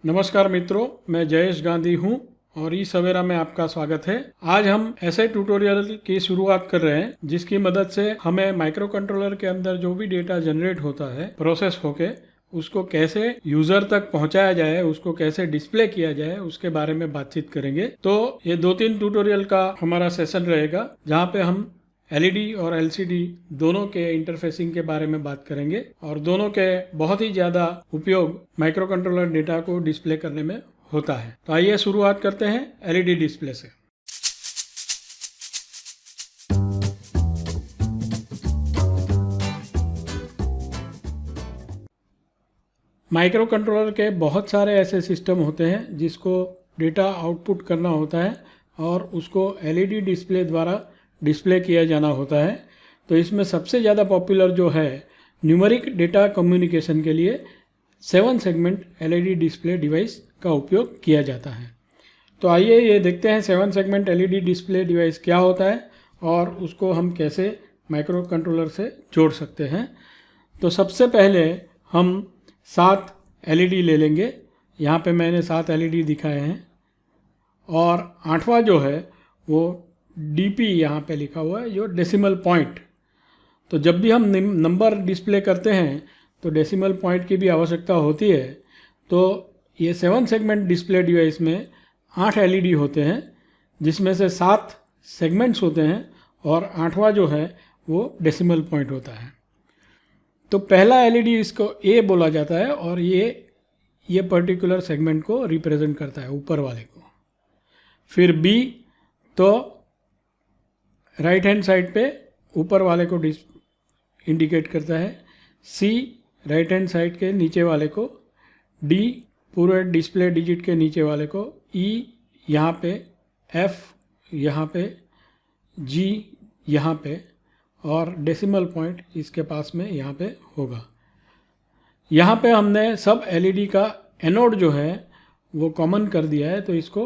नमस्कार मित्रों, मैं जयेश गांधी हूं और ई सवेरा में आपका स्वागत है। आज हम ऐसे ट्यूटोरियल की शुरुआत कर रहे हैं जिसकी मदद से हमें माइक्रो कंट्रोलर के अंदर जो भी डेटा जनरेट होता है प्रोसेस होके उसको कैसे यूजर तक पहुंचाया जाए, उसको कैसे डिस्प्ले किया जाए, उसके बारे में बातचीत करेंगे। तो ये 2-3 ट्यूटोरियल का हमारा सेशन रहेगा जहाँ पे हम एलईडी और एलसीडी दोनों के इंटरफेसिंग के बारे में बात करेंगे और दोनों के बहुत ही ज़्यादा उपयोग माइक्रो कंट्रोलर डेटा को डिस्प्ले करने में होता है। तो आइए शुरुआत करते हैं एलईडी डिस्प्ले से। माइक्रो कंट्रोलर के बहुत सारे ऐसे सिस्टम होते हैं जिसको डेटा आउटपुट करना होता है और उसको एलईडी डिस्प्ले द्वारा डिस्प्ले किया जाना होता है। तो इसमें सबसे ज़्यादा पॉपुलर जो है न्यूमेरिक डेटा कम्युनिकेशन के लिए 7 सेगमेंट एलईडी डिस्प्ले डिवाइस का उपयोग किया जाता है। तो आइए ये देखते हैं 7 सेगमेंट एलईडी डिस्प्ले डिवाइस क्या होता है और उसको हम कैसे माइक्रो कंट्रोलर से जोड़ सकते हैं। तो सबसे पहले हम 7 एलईडी ले लेंगे। यहाँ पे मैंने 7 एलईडी दिखाए हैं और 8वां जो है वो डीपी यहाँ पे लिखा हुआ है, जो डेसिमल पॉइंट। तो जब भी हम नंबर डिस्प्ले करते हैं तो डेसिमल पॉइंट की भी आवश्यकता होती है। तो ये 7 सेगमेंट डिस्प्ले डिवाइस में 8 एलईडी होते हैं जिसमें से 7 सेगमेंट्स होते हैं और 8वां जो है वो डेसिमल पॉइंट होता है। तो पहला एलईडी इसको ए बोला जाता है और ये पर्टिकुलर सेगमेंट को रिप्रेजेंट करता है, ऊपर वाले को। फिर बी तो राइट हैंड साइड पे ऊपर वाले को इंडिकेट करता है, सी राइट हैंड साइड के नीचे वाले को, डी पूरे डिस्प्ले डिजिट के नीचे वाले को, ई यहाँ पे, एफ यहाँ पे, जी यहाँ पे और डेसिमल पॉइंट इसके पास में यहाँ पे होगा। यहाँ पे हमने सब एलईडी का एनोड जो है वो कॉमन कर दिया है, तो इसको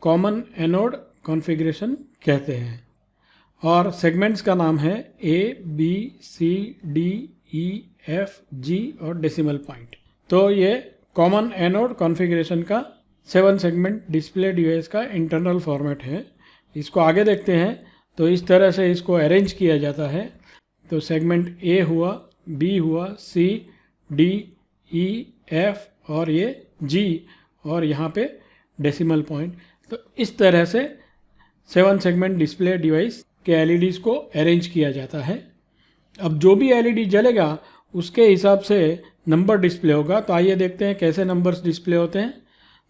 कॉमन एनोड कॉन्फ़िगरेशन कहते हैं। और सेगमेंट्स का नाम है ए, बी, सी, डी, ई, एफ, जी और डेसिमल पॉइंट। तो ये कॉमन एनोड कॉन्फ़िगरेशन का 7 सेगमेंट डिस्प्ले डिवाइस का इंटरनल फॉर्मेट है। इसको आगे देखते हैं। तो इस तरह से इसको अरेंज किया जाता है। तो सेगमेंट ए हुआ, बी हुआ, सी, डी, ई, एफ और ये जी और यहाँ पे डेसिमल पॉइंट। तो इस तरह से 7 सेगमेंट डिस्प्ले डिवाइस के एलईडीज़ को अरेंज किया जाता है। अब जो भी एलईडी जलेगा उसके हिसाब से नंबर डिस्प्ले होगा। तो आइए देखते हैं कैसे नंबर्स डिस्प्ले होते हैं।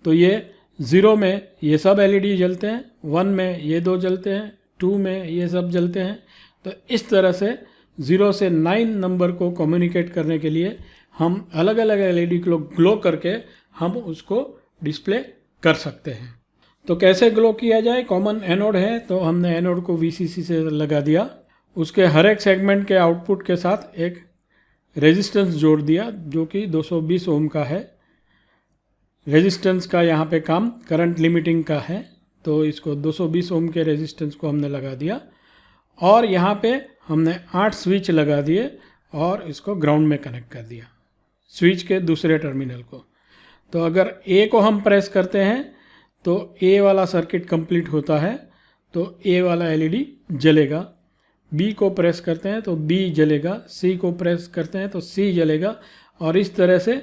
तो ये 0 में ये सब एलईडी जलते हैं, 1 में ये 2 जलते हैं, 2 में ये सब जलते हैं। तो इस तरह से 0 से 9 नंबर को कम्युनिकेट करने के लिए हम अलग अलग एलईडी को ग्लो करके हम उसको डिस्प्ले कर सकते हैं। तो कैसे ग्लो किया जाए? कॉमन एनोड है तो हमने एनोड को वीसीसी से लगा दिया। उसके हर एक सेगमेंट के आउटपुट के साथ एक रेजिस्टेंस जोड़ दिया जो कि 220 ओम का है। रेजिस्टेंस का यहाँ पे काम करंट लिमिटिंग का है, तो इसको 220 ओम के रेजिस्टेंस को हमने लगा दिया और यहाँ पे हमने 8 स्विच लगा दिए और इसको ग्राउंड में कनेक्ट कर दिया, स्विच के दूसरे टर्मिनल को। तो अगर ए को हम प्रेस करते हैं तो ए वाला सर्किट कंप्लीट होता है, तो ए वाला एलईडी जलेगा। बी को प्रेस करते हैं तो बी जलेगा, सी को प्रेस करते हैं तो सी जलेगा और इस तरह से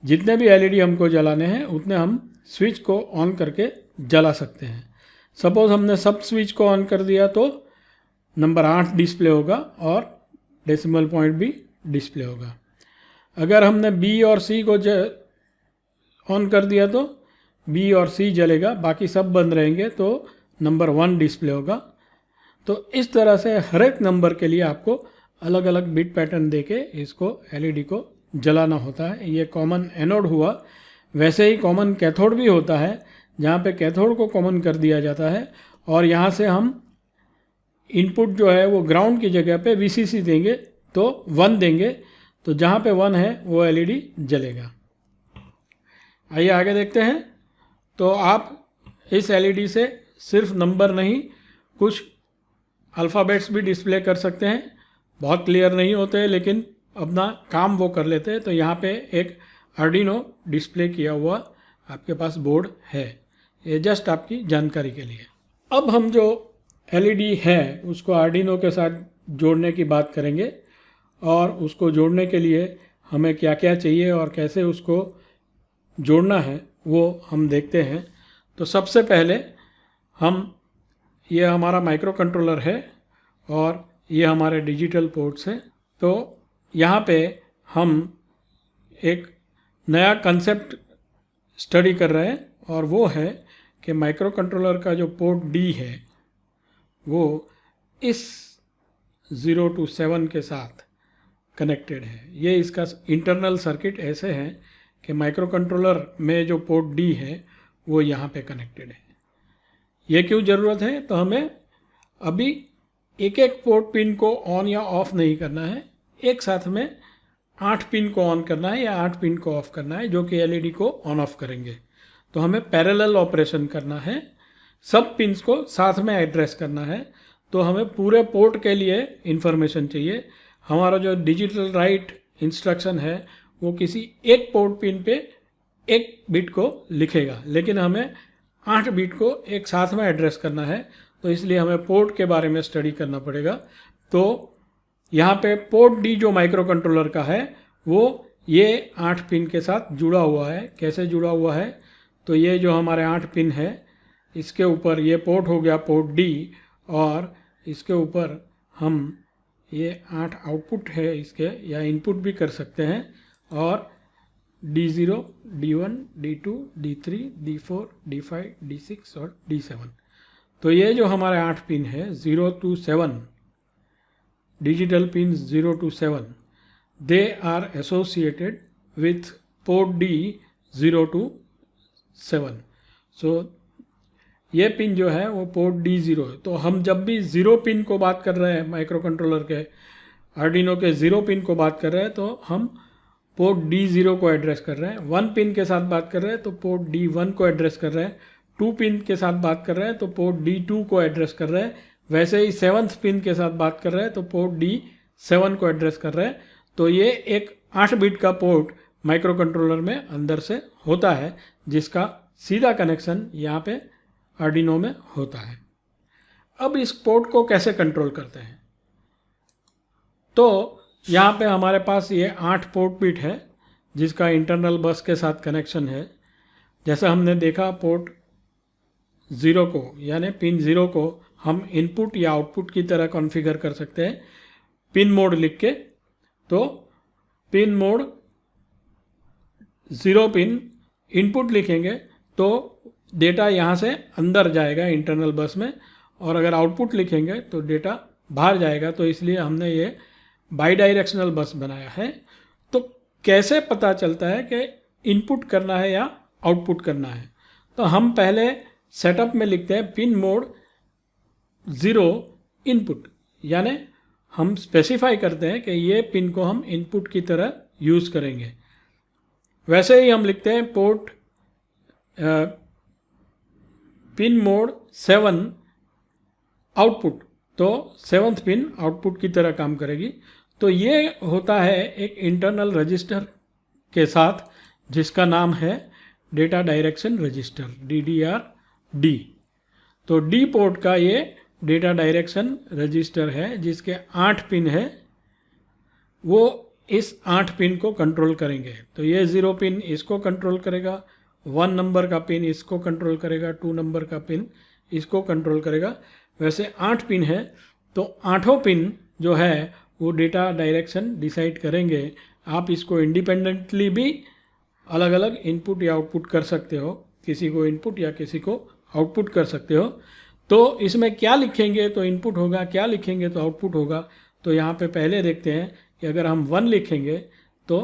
जितने भी एलईडी हमको जलाने हैं उतने हम स्विच को ऑन करके जला सकते हैं। सपोज़ हमने सब स्विच को ऑन कर दिया तो नंबर 8 डिस्प्ले होगा और डेसिमल पॉइंट भी डिस्प्ले होगा। अगर हमने बी और सी को ऑन कर दिया तो बी और सी जलेगा, बाकी सब बंद रहेंगे, तो नंबर 1 डिस्प्ले होगा। तो इस तरह से हर एक नंबर के लिए आपको अलग अलग बिट पैटर्न देके इसको एलईडी को जलाना होता है। ये कॉमन एनोड हुआ। वैसे ही कॉमन कैथोड भी होता है जहाँ पे कैथोड को कॉमन कर दिया जाता है और यहाँ से हम इनपुट जो है वो ग्राउंड की जगह पे वीसीसी देंगे तो 1 देंगे, तो जहाँ पे 1 है वो एलईडी जलेगा। आइए आगे देखते हैं। तो आप इस एलईडी से सिर्फ नंबर नहीं, कुछ अल्फ़ाबेट्स भी डिस्प्ले कर सकते हैं। बहुत क्लियर नहीं होते लेकिन अपना काम वो कर लेते हैं। तो यहाँ पे एक आर्डिनो डिस्प्ले किया हुआ आपके पास बोर्ड है। ये जस्ट आपकी जानकारी के लिए। अब हम जो एलईडी है उसको आर्डिनो के साथ जोड़ने की बात करेंगे, और उसको जोड़ने के लिए हमें क्या क्या चाहिए और कैसे उसको जोड़ना है वो हम देखते हैं। तो सबसे पहले ये हमारा माइक्रो कंट्रोलर है और ये हमारे डिजिटल पोर्ट्स हैं। तो यहाँ पे हम एक नया कंसेप्ट स्टडी कर रहे हैं, और वो है कि माइक्रो कंट्रोलर का जो पोर्ट डी है वो इस 0 to 7 के साथ कनेक्टेड है। ये इसका इंटरनल सर्किट ऐसे है कि माइक्रो कंट्रोलर में जो पोर्ट डी है वो यहाँ पे कनेक्टेड है। ये क्यों ज़रूरत है? तो हमें अभी एक एक पोर्ट पिन को ऑन या ऑफ नहीं करना है, एक साथ में 8 पिन को ऑन करना है या 8 पिन को ऑफ करना है, जो कि एलईडी को ऑन ऑफ करेंगे। तो हमें पैरेलल ऑपरेशन करना है, सब पिन्स को साथ में एड्रेस करना है। तो हमें पूरे पोर्ट के लिए इंफॉर्मेशन चाहिए। हमारा जो डिजिटल राइट इंस्ट्रक्शन है वो किसी एक पोर्ट पिन पे एक बिट को लिखेगा, लेकिन हमें 8 बिट को एक साथ में एड्रेस करना है। तो इसलिए हमें पोर्ट के बारे में स्टडी करना पड़ेगा। तो यहाँ पे पोर्ट डी जो माइक्रो कंट्रोलर का है वो ये 8 पिन के साथ जुड़ा हुआ है। कैसे जुड़ा हुआ है? तो ये जो हमारे 8 पिन है इसके ऊपर ये पोर्ट हो गया पोर्ट डी, और इसके ऊपर हम ये 8 आउटपुट है इसके, या इनपुट भी कर सकते हैं, और D0, D1, D2, D3, D4, D5, D6 और D7। तो ये जो हमारे 8 पिन है 0 to 7, digital pin 0 to 7, they are associated with port D 0 to 7। So ये पिन जो है वो पोर्ट D0 है। तो हम जब भी 0 पिन को बात कर रहे हैं, माइक्रो कंट्रोलर के आर्डिनो के 0 पिन को बात कर रहे हैं, तो हम पोर्ट D0 को एड्रेस कर रहे हैं। 1 पिन के साथ बात कर रहे हैं तो पोर्ट D1 को एड्रेस कर रहे हैं। 2 पिन के साथ बात कर रहे हैं तो पोर्ट D2 को एड्रेस कर रहे हैं। वैसे ही 7th पिन के साथ बात कर रहे हैं तो पोर्ट D7 को एड्रेस कर रहे हैं। तो ये एक 8 बिट का पोर्ट माइक्रो कंट्रोलर में अंदर से होता है, जिसका सीधा कनेक्शन यहाँ पे आर्डिनो में होता है। अब इस पोर्ट को कैसे कंट्रोल करते हैं? तो यहाँ पे हमारे पास ये 8 पोर्ट बिट है जिसका इंटरनल बस के साथ कनेक्शन है। जैसा हमने देखा, पोर्ट 0 को यानी पिन 0 को हम इनपुट या आउटपुट की तरह कॉन्फ़िगर कर सकते हैं पिन मोड लिख के। तो पिन मोड 0 पिन इनपुट लिखेंगे तो डेटा यहाँ से अंदर जाएगा इंटरनल बस में, और अगर आउटपुट लिखेंगे तो डेटा बाहर जाएगा। तो इसलिए हमने ये बाई डायरेक्शनल बस बनाया है। तो कैसे पता चलता है कि इनपुट करना है या आउटपुट करना है? तो हम पहले सेटअप में लिखते हैं पिन मोड 0 इनपुट, यानी हम स्पेसिफाई करते हैं कि ये पिन को हम इनपुट की तरह यूज़ करेंगे। वैसे ही हम लिखते हैं पोर्ट पिन मोड 7 आउटपुट, तो 7th पिन आउटपुट की तरह काम करेगी। तो ये होता है एक इंटरनल रजिस्टर के साथ जिसका नाम है डेटा डायरेक्शन रजिस्टर, DDR-D। तो D पोर्ट का ये डेटा डायरेक्शन रजिस्टर है जिसके 8 पिन है, वो इस 8 पिन को कंट्रोल करेंगे। तो ये 0 पिन इसको कंट्रोल करेगा, 1 नंबर का पिन इसको कंट्रोल करेगा, 2 नंबर का पिन इसको कंट्रोल करेगा। वैसे 8 पिन है तो 8 पिन जो है वो डेटा डायरेक्शन डिसाइड करेंगे। आप इसको इंडिपेंडेंटली भी अलग अलग इनपुट या आउटपुट कर सकते हो, किसी को इनपुट या किसी को आउटपुट कर सकते हो। तो इसमें क्या लिखेंगे तो इनपुट होगा, क्या लिखेंगे तो आउटपुट होगा। तो यहाँ पे पहले देखते हैं कि अगर हम 1 लिखेंगे तो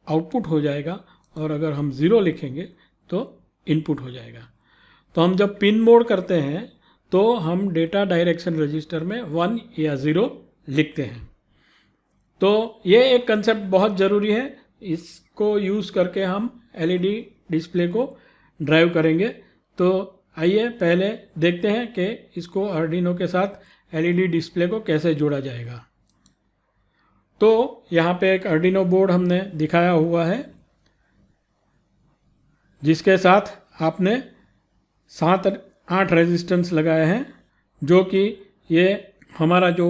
आउटपुट हो जाएगा, और अगर हम 0 लिखेंगे तो इनपुट हो जाएगा। तो हम जब पिन मोड करते हैं तो हम डेटा डायरेक्शन रजिस्टर में 1 या 0 लिखते हैं। तो ये एक कंसेप्ट बहुत ज़रूरी है, इसको यूज़ करके हम एलईडी डिस्प्ले को ड्राइव करेंगे। तो आइए पहले देखते हैं कि इसको आर्डिनो के साथ एलईडी डिस्प्ले को कैसे जोड़ा जाएगा। तो यहाँ पे एक आर्डिनो बोर्ड हमने दिखाया हुआ है। जिसके साथ आपने 7-8 रेजिस्टेंस लगाए हैं, जो कि ये हमारा जो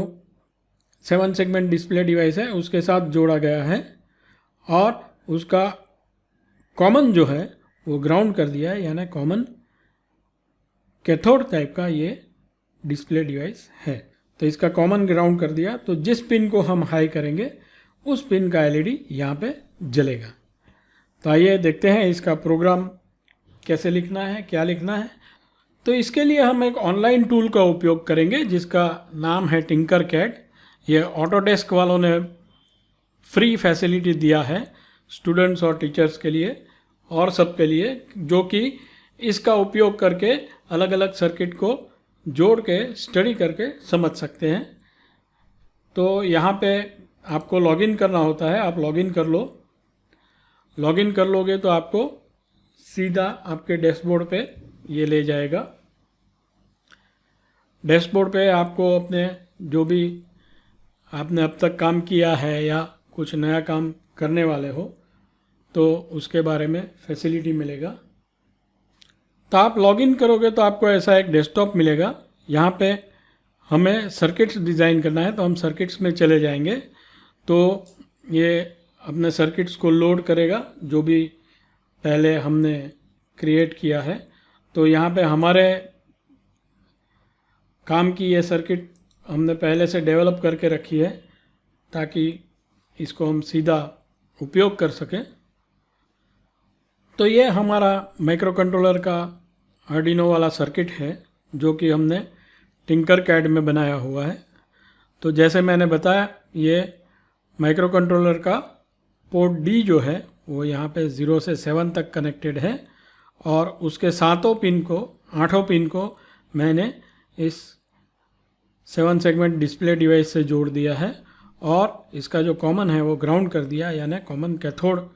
7 सेगमेंट डिस्प्ले डिवाइस है उसके साथ जोड़ा गया है, और उसका कॉमन जो है वो ग्राउंड कर दिया है, यानी कॉमन कैथोड टाइप का ये डिस्प्ले डिवाइस है। तो इसका कॉमन ग्राउंड कर दिया, तो जिस पिन को हम हाई करेंगे उस पिन का एलईडी यहाँ पे जलेगा। तो आइए देखते हैं इसका प्रोग्राम कैसे लिखना है, क्या लिखना है। तो इसके लिए हम एक ऑनलाइन टूल का उपयोग करेंगे जिसका नाम है टिंकरकैड। ये ऑटोडेस्क वालों ने फ्री फैसिलिटी दिया है स्टूडेंट्स और टीचर्स के लिए और सब के लिए, जो कि इसका उपयोग करके अलग अलग सर्किट को जोड़ के स्टडी करके समझ सकते हैं। तो यहाँ पे आपको लॉगिन करना होता है, आप लॉगिन कर लो। लॉगिन कर लोगे तो आपको सीधा आपके डैशबोर्ड पे ये ले जाएगा। डैशबोर्ड पे आपको अपने जो भी आपने अब तक काम किया है या कुछ नया काम करने वाले हो तो उसके बारे में फैसिलिटी मिलेगा। तो आप लॉगिन करोगे तो आपको ऐसा एक डेस्कटॉप मिलेगा। यहाँ पे हमें सर्किट्स डिज़ाइन करना है, तो हम सर्किट्स में चले जाएंगे। तो ये अपने सर्किट्स को लोड करेगा जो भी पहले हमने क्रिएट किया है। तो यहाँ पे हमारे काम की ये सर्किट हमने पहले से डेवलप करके रखी है ताकि इसको हम सीधा उपयोग कर सकें। तो ये हमारा माइक्रो कंट्रोलर का आर्डिनो वाला सर्किट है जो कि हमने टिंकरकैड में बनाया हुआ है। तो जैसे मैंने बताया, ये माइक्रो कंट्रोलर का पोर्ट डी जो है वो यहाँ पे 0 से 7 तक कनेक्टेड है, और उसके 8 पिन को मैंने इस 7 सेगमेंट डिस्प्ले डिवाइस से जोड़ दिया है, और इसका जो कॉमन है वो ग्राउंड कर दिया, यानी कॉमन कैथोड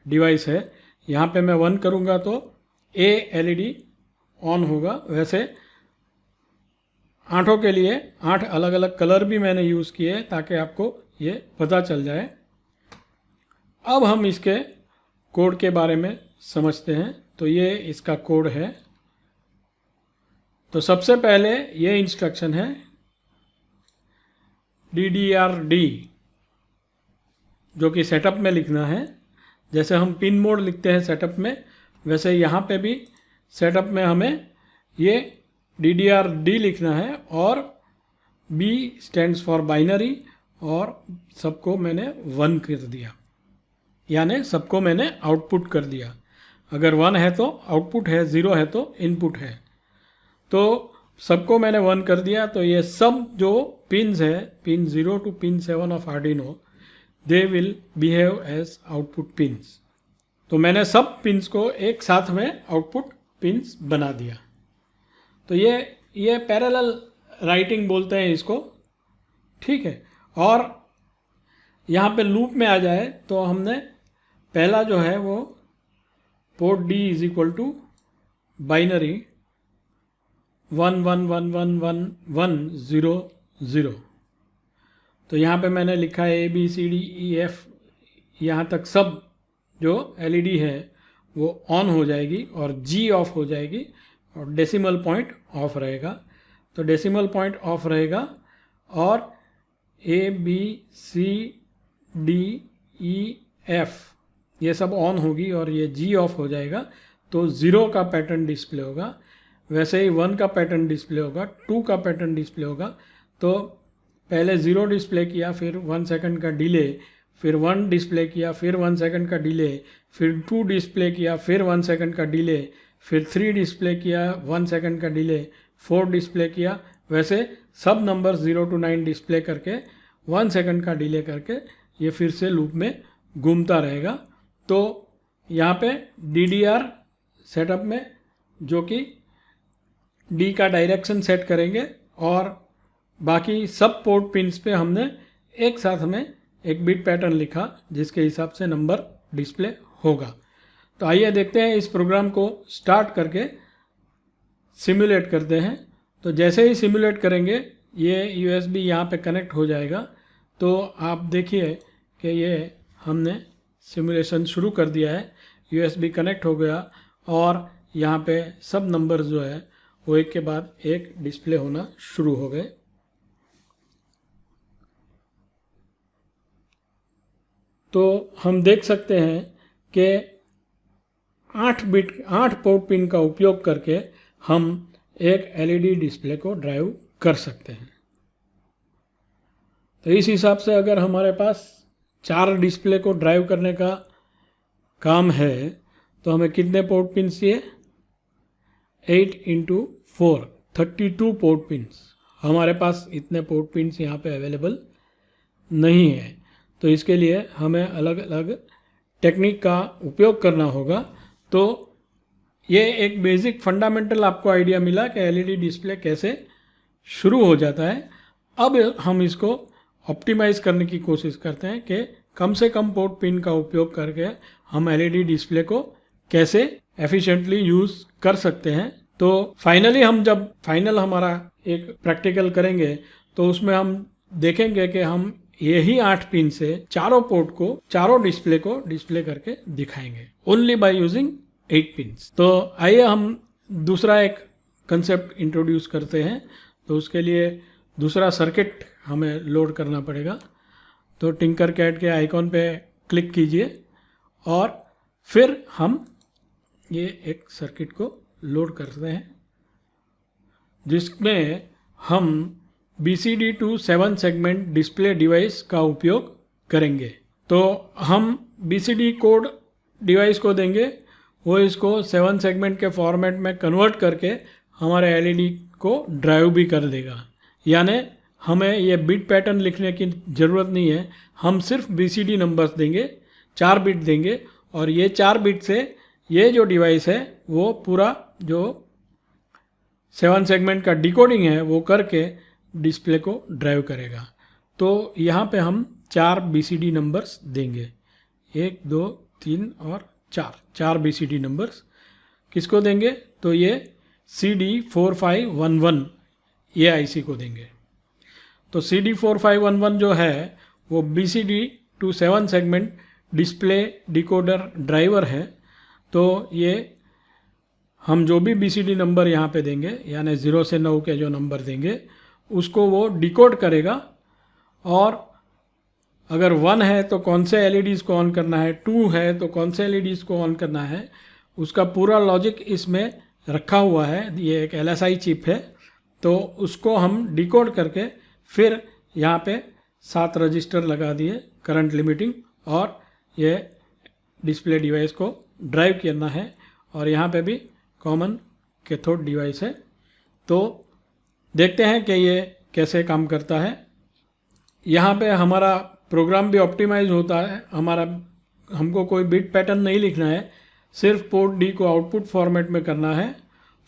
डिवाइस है। यहाँ पे मैं 1 करूँगा तो ए एलईडी ऑन होगा। वैसे 8 के लिए 8 अलग अलग कलर भी मैंने यूज़ किए ताकि आपको ये पता चल जाए। अब हम इसके कोड के बारे में समझते हैं। तो ये इसका कोड है। तो सबसे पहले ये इंस्ट्रक्शन है DDRD, जो कि सेटअप में लिखना है। जैसे हम पिन मोड लिखते हैं सेटअप में, वैसे यहाँ पे भी सेटअप में हमें ये DDRD लिखना है, और B स्टैंड्स फॉर बाइनरी, और सबको मैंने 1 कर दिया, यानी सबको मैंने आउटपुट कर दिया। अगर 1 है तो आउटपुट है, 0 है तो इनपुट है। तो सबको मैंने 1 कर दिया। तो ये सब जो पिन्स है, pin 0 to pin 7 of Arduino, they will behave as output pins. तो मैंने सब पिन्स को एक साथ में आउटपुट पिन्स बना दिया। तो ये पैरेलल राइटिंग बोलते हैं इसको, ठीक है। और यहाँ पे लूप में आ जाए तो हमने पहला जो है वो port D is equal to binary 1 1 1 1 1 1 0 0। तो यहाँ पे मैंने लिखा है ABCDEF, यहाँ तक सब जो एलईडी है वो ऑन हो जाएगी और G ऑफ हो जाएगी, और डेसिमल पॉइंट ऑफ रहेगा। तो डेसिमल पॉइंट ऑफ रहेगा, और ABCDEF ये सब ऑन होगी और ये G ऑफ हो जाएगा। तो 0 का पैटर्न डिस्प्ले होगा, वैसे ही 1 का पैटर्न डिस्प्ले होगा, 2 का पैटर्न डिस्प्ले होगा। तो पहले 0 डिस्प्ले किया, फिर 1 सेकंड का डिले, फिर 1 डिस्प्ले किया, फिर 1 सेकंड का डिले, फिर 2 डिस्प्ले किया, फिर 1 सेकंड का डिले, फिर 3 डिस्प्ले किया, 1 सेकंड का डिले, 4 डिस्प्ले किया। वैसे सब नंबर 0 to 9 डिस्प्ले करके 1 सेकंड का डिले करके ये फिर से लूप में घूमता रहेगा। तो यहाँ पे DDR सेटअप में जो कि D का डायरेक्शन सेट करेंगे, और बाकी सब पोर्ट पिन्स पे हमने एक साथ में एक बिट पैटर्न लिखा जिसके हिसाब से नंबर डिस्प्ले होगा। तो आइए देखते हैं, इस प्रोग्राम को स्टार्ट करके सिमुलेट करते हैं। तो जैसे ही सिमुलेट करेंगे ये USB यहाँ पे कनेक्ट हो जाएगा। तो आप देखिए कि ये हमने सिमुलेशन शुरू कर दिया है, USB कनेक्ट हो गया और यहाँ पे सब नंबर्स जो है वो एक के बाद एक डिस्प्ले होना शुरू हो गए। तो हम देख सकते हैं कि 8 पोर्ट पिन का उपयोग करके हम एक एलईडी डिस्प्ले को ड्राइव कर सकते हैं। तो इस हिसाब से अगर हमारे पास 4 डिस्प्ले को ड्राइव करने का काम है तो हमें कितने पोर्ट पिन चाहिए? 8 × 4 32 पोर्ट पिन्स। हमारे पास इतने पोर्ट पिन्स यहाँ पे अवेलेबल नहीं है, तो इसके लिए हमें अलग अलग टेक्निक का उपयोग करना होगा। तो ये एक बेसिक फंडामेंटल आपको आइडिया मिला कि एलईडी डिस्प्ले कैसे शुरू हो जाता है। अब हम इसको ऑप्टिमाइज़ करने की कोशिश करते हैं कि कम से कम पोर्ट पिन का उपयोग करके हम एलईडी डिस्प्ले को कैसे एफिशिएंटली यूज़ कर सकते हैं। तो फाइनली हम जब फाइनल हमारा एक प्रैक्टिकल करेंगे तो उसमें हम देखेंगे कि हम यही 8 पिन से चारों डिस्प्ले को डिस्प्ले करके दिखाएंगे ओनली बाय यूजिंग 8 पिन्स। तो आइए हम दूसरा एक कंसेप्ट इंट्रोड्यूस करते हैं। तो उसके लिए दूसरा सर्किट हमें लोड करना पड़ेगा। तो टिंकरकैड के आइकॉन पे क्लिक कीजिए और फिर हम ये एक सर्किट को लोड करते हैं जिसमें हम BCD to 7 segment display device का उपयोग करेंगे। तो हम BCD कोड डिवाइस को देंगे, वो इसको 7 सेगमेंट के फॉर्मेट में कन्वर्ट करके हमारे एलईडी को ड्राइव भी कर देगा। यानी हमें ये बिट पैटर्न लिखने की ज़रूरत नहीं है, हम सिर्फ BCD नंबर्स देंगे, 4 बिट देंगे और ये 4 बिट से ये जो डिवाइस है वो पूरा जो 7 सेगमेंट का डिकोडिंग है वो करके डिस्प्ले को ड्राइव करेगा। तो यहाँ पे हम 4 BCD नंबर्स देंगे, 1 2 3 और 4 BCD नंबर्स किसको देंगे? तो ये CD4511 ये आईसी को देंगे। तो CD4511 जो है वो BCD to 7 segment display decoder driver है। तो ये हम जो भी BCD नंबर यहाँ पे देंगे यानी 0 से 9 के जो नंबर देंगे उसको वो डिकोड करेगा और अगर 1 है तो कौन से एलईडीज़ को ऑन करना है, 2 है तो कौन से एलईडीज़ को ऑन करना है, उसका पूरा लॉजिक इसमें रखा हुआ है। ये एक LSI चिप है, तो उसको हम डिकोड करके फिर यहाँ पे 7 रजिस्टर लगा दिए करंट लिमिटिंग और ये डिस्प्ले डिवाइस को ड्राइव करना है। और यहाँ पे भी कॉमन कैथोड डिवाइस है। तो देखते हैं कि ये कैसे काम करता है। यहाँ पे हमारा प्रोग्राम भी ऑप्टिमाइज होता है। हमको कोई बिट पैटर्न नहीं लिखना है, सिर्फ पोर्ट डी को आउटपुट फॉर्मेट में करना है।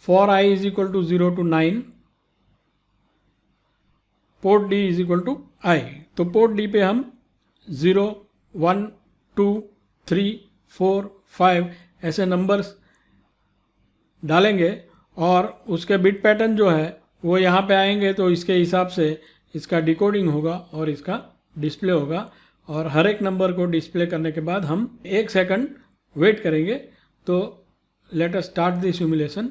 For i = 0 to 9 port D = i। तो पोर्ट डी पे हम 0 1 2 3 4 5 ऐसे नंबर्स डालेंगे और उसके बिट पैटर्न जो है वो यहाँ पे आएंगे। तो इसके हिसाब से इसका डिकोडिंग होगा और इसका डिस्प्ले होगा। और हर एक नंबर को डिस्प्ले करने के बाद हम 1 सेकंड वेट करेंगे। तो let us start the simulation.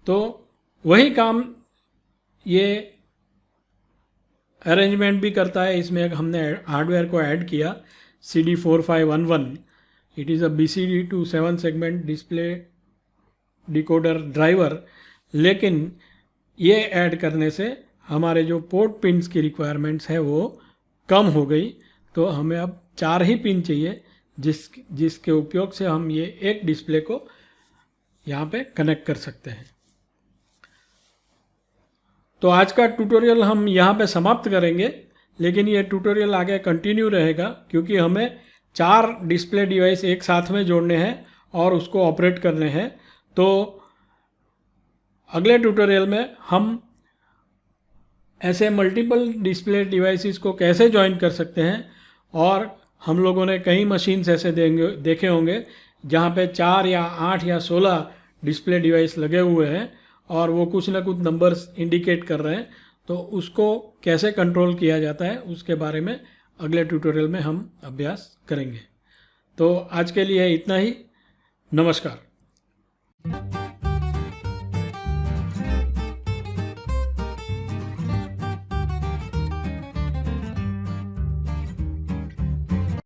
तो वही काम ये अरेंजमेंट भी करता है। इसमें हमने हार्डवेयर को ऐड किया CD4511। It is a BCD to 7 segment display decoder driver. लेकिन ये ऐड करने से हमारे जो पोर्ट पिन्स की रिक्वायरमेंट्स है वो कम हो गई। तो हमें अब 4 ही पिन चाहिए जिसके उपयोग से हम ये एक डिस्प्ले को यहाँ पे कनेक्ट कर सकते हैं। तो आज का ट्यूटोरियल हम यहाँ पे समाप्त करेंगे, लेकिन ये ट्यूटोरियल आगे कंटिन्यू रहेगा क्योंकि हमें 4 डिस्प्ले डिवाइस एक साथ में जोड़ने हैं और उसको ऑपरेट करने हैं। तो अगले ट्यूटोरियल में हम ऐसे मल्टीपल डिस्प्ले डिवाइसेस को कैसे ज्वाइन कर सकते हैं। और हम लोगों ने कई मशीन्स ऐसे देखे होंगे जहाँ पे 4 या 8 या 16 डिस्प्ले डिवाइस लगे हुए हैं और वो कुछ ना कुछ नंबर्स इंडिकेट कर रहे हैं। तो उसको कैसे कंट्रोल किया जाता है उसके बारे में अगले ट्यूटोरियल में हम अभ्यास करेंगे। तो आज के लिए इतना ही। नमस्कार।